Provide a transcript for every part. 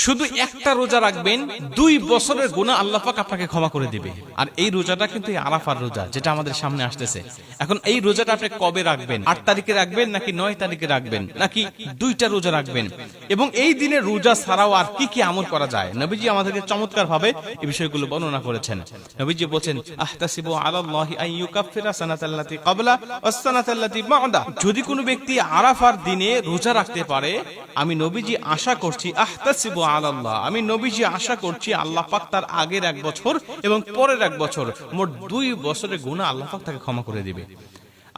শুধু একটা রোজা রাখবেন, 2 বছরের গুনাহ আল্লাহ পাক আপনাকে ক্ষমা করে দিবে। আর এই রোজাটা কিন্তু আরাফার রোজা, যেটা আমাদের সামনে আসতেছে। এখন এই রোজাটা আপনি কবে রাখবেন? 8 তারিখে রাখবেন নাকি 9 তারিখে রাখবেন নাকি 2টা রোজা রাখবেন? এবং এই দিনে রোজা ছাড়াও আর কি কি আমল করা যায়, নবীজি আমাদেরকে চমৎকার ভাবে এই বিষয়গুলো বর্ণনা করেছেন। নবীজি বলেন, আহতাসিবু আলাল্লাহি আন ইউকাফিরা সানাতাল্লাতি ক্বাবলা ওয়াস সানাতাল্লাতি বা'দা। যদি কোনো ব্যক্তি আরাফার দিনে রোজা রাখতে পারে, আমি নবীজি আশা করছি, আহতাসিবু আলাল্লাহ, আমি নবীজি আশা করছি আল্লাহ পাক তার আগের 1 বছর এবং পরের 1 বছর, মোট 2 বছরের গুনাহ আল্লাহ পাক তাকে ক্ষমা করে দিবে।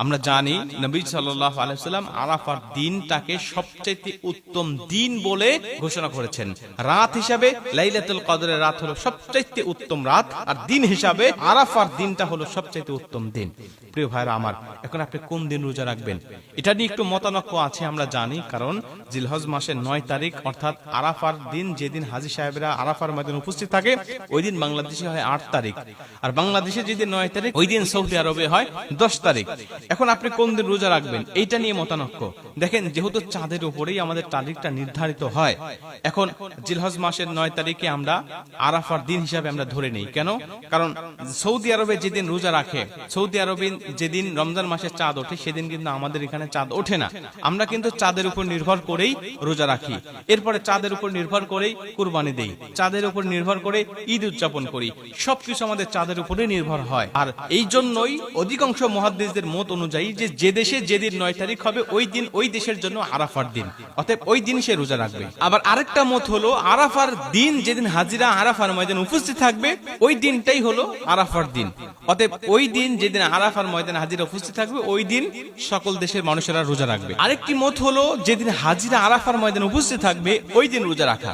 আমরা জানি নবী সাল্লাল্লাহু আলাইহি ওয়াসাল্লাম আরাফার দিনটাকে সবচেয়ে উত্তম দিন বলে ঘোষণা করেছেন। রাত হিসাবে লাইলাতুল কদরের রাত হলো সবচেয়ে উত্তম রাত, আর দিন হিসাবে আরাফার দিনটা হলো সবচেয়ে উত্তম দিন। প্রিয় ভাইরা আমার, এখন আপনি কোন দিন রোজা রাখবেন এটা নিয়ে একটু মতানক্য আছে আমরা জানি। কারণ জিলহজ মাসের 9 তারিখ অর্থাৎ আরাফার দিন, যেদিন হাজী সাহেবরা আরাফার ময়দানে উপস্থিত থাকে, ওই দিন বাংলাদেশে হয় 8 তারিখ, আর বাংলাদেশে যেদিন 9 তারিখ ওই দিন সৌদি আরবে হয় 10 তারিখ। এখন আপনি কোন দিন রোজা রাখবেন এইটা নিয়ে মতানক্য। দেখেন, যেহেতু চাঁদের উপরেই আমাদের তারিখটা নির্ধারিত হয়, এখন জিলহজ মাসের 9 তারিখে আমরা আরাফার দিন হিসাবে আমরা ধরে নেই। কেন? কারণ সৌদি আরবে যেদিন রোজা রাখে, সৌদি আরবে যেদিন রমজান মাসের চাঁদ ওঠে, সেদিন কিন্তু আমাদের এখানে চাঁদ ওঠে না। আমরা কিন্তু চাঁদের উপর নির্ভর করেই রোজা রাখি। এরপরে চাঁদের উপর নির্ভর করেই কুরবানি দেই, চাঁদের উপর নির্ভর করে ঈদ উদযাপন করি। সবকিছু আমাদের চাঁদের উপরে নির্ভর হয়। আর এই জন্যই অধিকাংশ মুহাদ্দিসদের মত অনুযায়ী যে দেশে যেদিন 9 তারিখ হবে, ওই দিন ওই দেশের জন্য আরাফার দিন, অতএব ওই দিন সে রোজা রাখবে। আবার আরেকটা মত হলো আরাফার দিন যেদিন হাজিরা আরাফার ময়দানে উপস্থিত থাকবে, ওই দিনটাই হলো আরাফার দিন। অতএব ওই দিন যেদিন আরাফার ময়দানে হাজিরা উপস্থিত থাকবে, ওই দিন সকল দেশের মানুষেরা রোজা রাখবে। আরেকটি মত হলো যেদিন হাজিরা আরাফার ময়দানে উপস্থিত থাকবে, ওই দিন রোজা রাখা।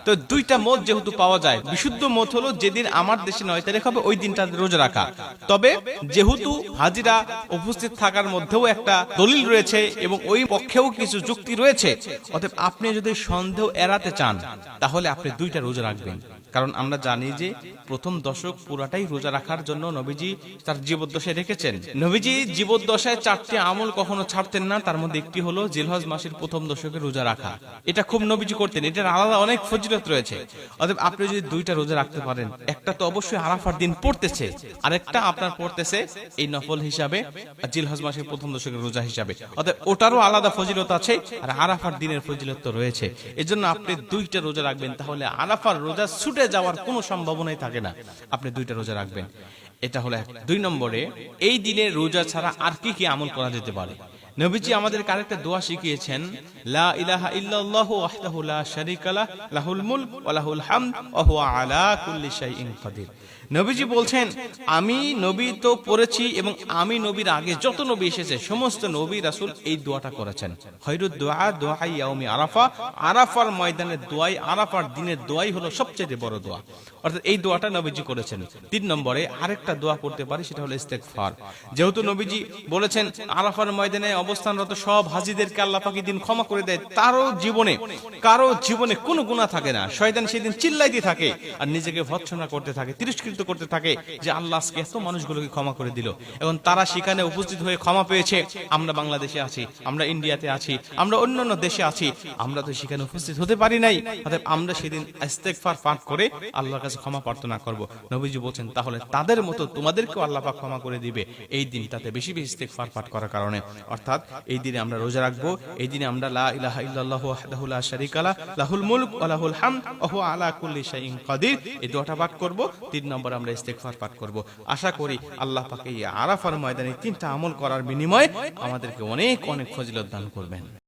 তো 2টা মত যেহেতু পাওয়া যায়, বিশুদ্ধ মত হলো যেদিন আমার দেশে 9 তারিখ হবে, ওই দিনটা রোজা রাখা। তবে যেহেতু হাজিরা উপস্থিত থাকার মধ্যেও একটা দলিল রয়েছে এবং ওই পক্ষেও কিছু যুক্তি রয়েছে, অতএব আপনি যদি সন্দেহ এড়াতে চান, তাহলে আপনি 2টা রোজা রাখবেন। কারণ আমরা জানি যে প্রথম দশক পুরাটাই রোজা রাখার জন্য নবীজি তার জীবদ্দশায় রেখেছেন। নবীজি জীবদ্দশায় 4টি আমল কখনো ছাড়তেন না, তার মধ্যে একটি হলো জিলহজ মাসের প্রথম দশকে রোজা রাখা। এটা খুব নবীজি করতেন, এটার আলাদা অনেক ফজিলত রয়েছে। অতএব আপনি যদি 2টা রোজা রাখতে পারেন, একটা তো অবশ্যই আরাফার দিন পড়তেছে, আরেকটা আপনার পড়তেছে এই নফল হিসাবে জিলহজ মাসের প্রথম দশকের রোজা হিসাবে, অতএব ওটারও আলাদা ফজিলত আছে, আর আরাফার দিনের ফজিলত তো রয়েছে। এজন্য আপনি 2টা রোজা রাখবেন, তাহলে আরাফার রোজা ছুটে যাওয়ার কোনো সম্ভাবনাই থাকে না। আপনি 2টা রোজা রাখবেন, এটা হলো 1। 2 নম্বরে, এই দিনে রোজা ছাড়া আর কি কি আমল করা যেতে পারে? নবীজি আমাদেরকে আরেকটা দোয়া শিখিয়েছেন, লা ইলাহা ইল্লাল্লাহু ওয়াহদাহু লা শারীকা লাহু লাহুল মুলক ওয়া লাহুল হামদ ওয়া হুয়া আলা কুল্লি শাইইন কাদির। নবীজি বলছেন, আমি নবী তো পড়েছি এবং আমি নবীর আগে যত নবী এসেছে সমস্ত নবী রাসূল এই দোয়াটা করেছেন। খায়রুদ দুআ দুআ ইয়াউমি আরাফা, আরাফার ময়দানের দোয়াই, আরাফার দিনের দোয়াই হলো সবচেয়ে বড় দোয়া। অর্থাৎ এই দোয়াটা নবীজি করেছেন। 3 নম্বরে আরেকটা দোয়া করতে পারি, সেটা হলো ইস্তেগফার। যেহেতু নবীজি বলেছেন আরাফার ময়দানে অবস্থানরত সব হাজীদেরকে আল্লাহ পাক দিন ক্ষমা করে দেয়, কারো জীবনে কোনো গুনাহ থাকে না। শয়তান সেদিন চিল্লাইতে থাকে আর নিজেকে ভৎসনা করতে থাকে, তিরস্কৃত করতে থাকে যে আল্লাহ আজকে এত মানুষগুলোকে ক্ষমা করে দিল। এবং তারা সেখানে উপস্থিত হয়ে ক্ষমা পেয়েছে। আমরা বাংলাদেশে আছি, আমরা ইন্ডিয়াতে আছি, আমরা অন্যান্য দেশে আছি, আমরা তো সেখানে উপস্থিত হতে পারি নাই। অতএব আমরা সেদিন ইস্তেগফার পাঠ করে আল্লাহর কাছে ক্ষমা প্রার্থনা করব। নবীজি বলেন, তাহলে তাদের মতো তোমাদেরকেও আল্লাহ পাক ক্ষমা করে দিবে এই দিনটাতে বেশি বেশি ইস্তেগফার পাঠ করার কারণে। অর্থাৎ এই দিনে আমরা রোজা রাখবো, এই দিনে আমরা লা ইলাহা ইল্লাল্লাহু ওয়াহদাহু লা শারীকা লাহু লাহুল মুলক ওয়া লাহুল হামদ ওয়া হুয়া আলা কুল্লি শাইইন কাদির, এই দোয়াটা পাঠ করব। 3 নম্বর আমরা ইস্তেগফার পাঠ করব। আশা করি আল্লাহ পাক এই আরাফার ময়দানে 3টা আমল করার বিনিময়ে আমাদেরকে অনেক অনেক ফজিলত দান করবেন।